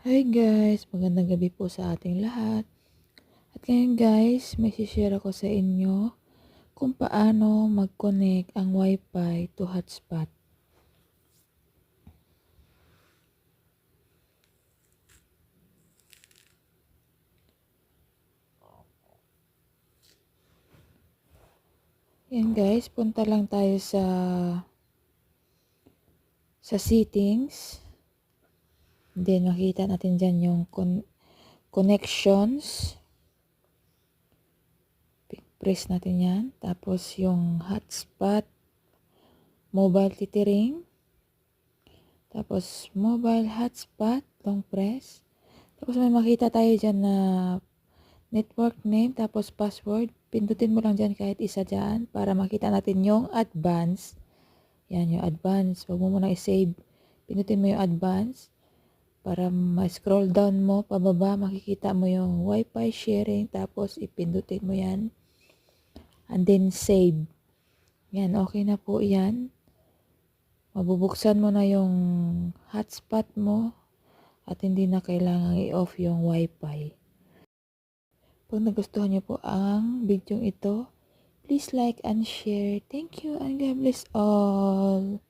Hi guys, magandang gabi po sa ating lahat. At ngayon guys, may share ako sa inyo kung paano mag-connect ang Wi-Fi to hotspot. Yan guys, punta lang tayo sa settings. Then makita natin dyan yung connections. Press natin yan. Tapos yung hotspot, mobile tethering. Tapos mobile hotspot, long press. Tapos may makita tayo dyan na network name, tapos password. Pindutin mo lang dyan kahit isa dyan para makita natin yung advance. Yan, yung advance. Huwag mo muna i-save. Pindutin mo yung advance para ma-scroll down mo, pababa, makikita mo yung Wi-Fi sharing, tapos ipindutin mo yan. And then save. Yan, okay na po yan. Mabubuksan mo na yung hotspot mo at hindi na kailangang i-off yung Wi-Fi. Kung nagustuhan niyo po ang video ito, please like and share. Thank you and God bless all.